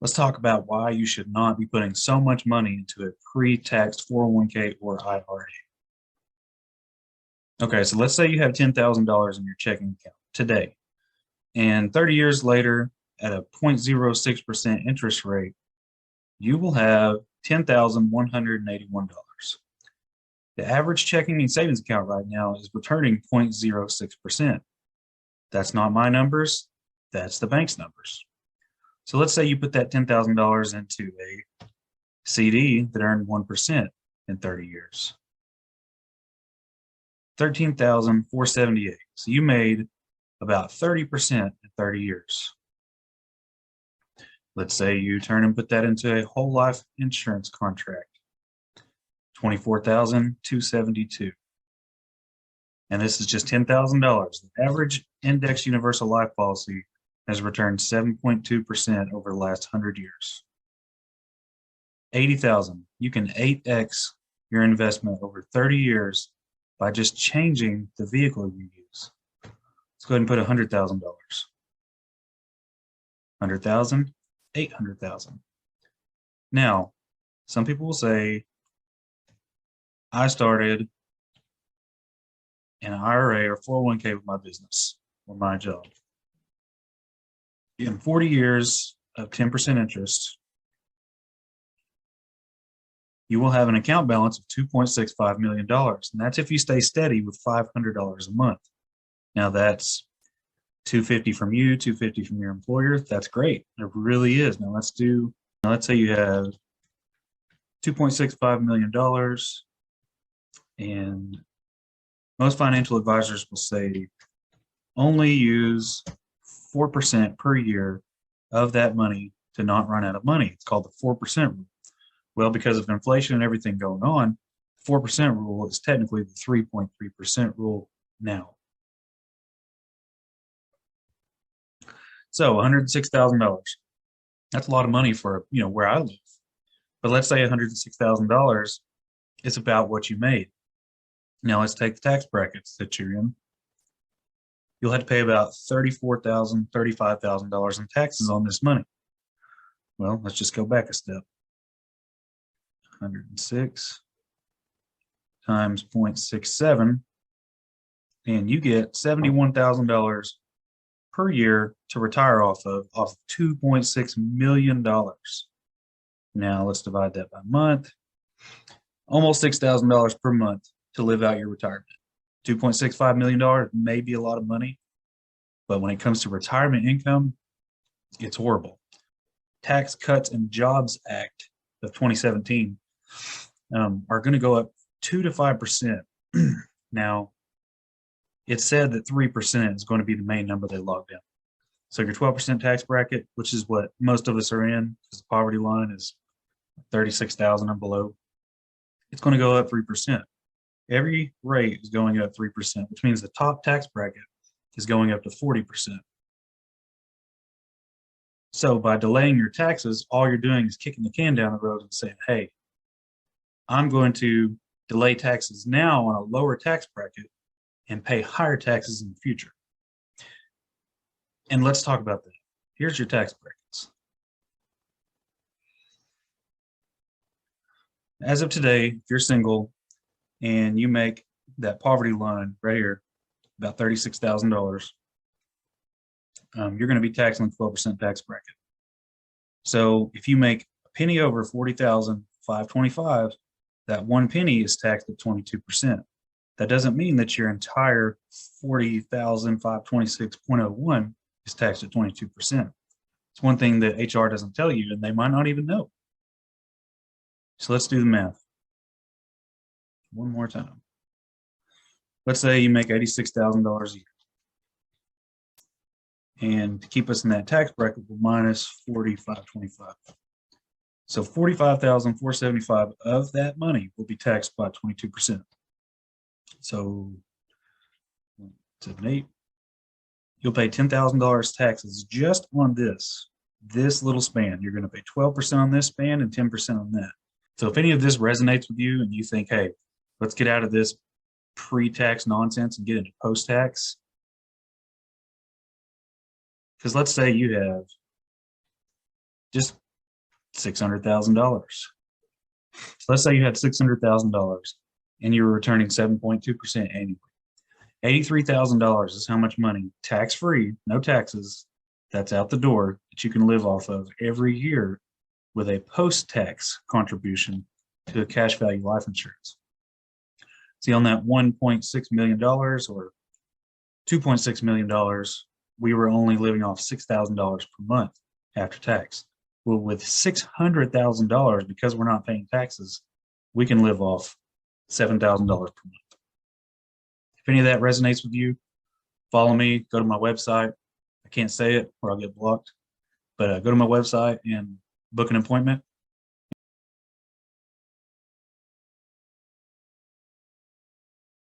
Let's talk about why you should not be putting so much money into a pre-tax 401k or IRA. Okay, so let's say you have $10,000 in your checking account today, and 30 years later, at a 0.06% interest rate, you will have $10,181. The average checking and savings account right now is returning 0.06%. That's not my numbers, that's the bank's numbers. So let's say you put that $10,000 into a CD that earned 1% in 30 years. 13,478. So you made about 30% in 30 years. Let's say you turn and put that into a whole life insurance contract. 24,272. And this is just $10,000. The average index universal life policy has returned 7.2% over the last 100 years. 80,000. You can 8x your investment over 30 years by just changing the vehicle you use. Let's go ahead and put $100,000. 100,000, 800,000. Now, some people will say, I started an IRA or 401k with my business or my job. In 40 years of 10% interest, you will have an account balance of $2.65 million. And that's if you stay steady with $500 a month. Now that's $250 from you, $250 from your employer. That's great. It really is. Now let's say you have $2.65 million, and most financial advisors will say only use 4% per year of that money to not run out of money. It's called the 4% rule. Well, because of inflation and everything going on, 4% rule is technically the 3.3% rule now. So $106,000. That's a lot of money for, where I live. But let's say $106,000 is about what you made. Now let's take the tax brackets that you're in. You'll have to pay about $34,000, $35,000 in taxes on this money. Well, let's just go back a step. 106 times 0.67, and you get $71,000 per year to retire off of $2.6 million. Now let's divide that by month. Almost $6,000 per month to live out your retirement. $2.65 million may be a lot of money, but when it comes to retirement income, it's horrible. Tax Cuts and Jobs Act of 2017 are going to go up 2 to 5%. Now, it's said that 3% is going to be the main number they log down. So your 12% tax bracket, which is what most of us are in, because the poverty line is 36,000 and below, it's going to go up 3%. Every rate is going up 3%, which means the top tax bracket is going up to 40%. So by delaying your taxes, all you're doing is kicking the can down the road and saying, hey, I'm going to delay taxes now on a lower tax bracket and pay higher taxes in the future. And let's talk about that. Here's your tax brackets. As of today, if you're single and you make that poverty line right here, about $36,000, you're going to be taxed on 12% tax bracket. So if you make a penny over $40,525, that 1 penny is taxed at 22%. That doesn't mean that your entire $40,526.01 is taxed at 22%. It's one thing that HR doesn't tell you, and they might not even know. So let's do the math one more time. Let's say you make $86,000 a year. And to keep us in that tax bracket, we'll minus 4525. So 45,475 of that money will be taxed by 22%. So 7, 8. You'll pay $10,000 taxes just on this little span. You're going to pay 12% on this span and 10% on that. So if any of this resonates with you and you think, hey, let's get out of this pre-tax nonsense and get into post-tax. Because let's say you have, just $600,000. So let's say you had $600,000 and you were returning 7.2% annually. $83,000 is how much money, tax-free, no taxes, that's out the door that you can live off of every year with a post-tax contribution to a cash value life insurance. See, on that $1.6 million or $2.6 million, we were only living off $6,000 per month after tax. Well, with $600,000, because we're not paying taxes, we can live off $7,000 per month. If any of that resonates with you, follow me, go to my website. I can't say it or I'll get blocked, but go to my website and book an appointment.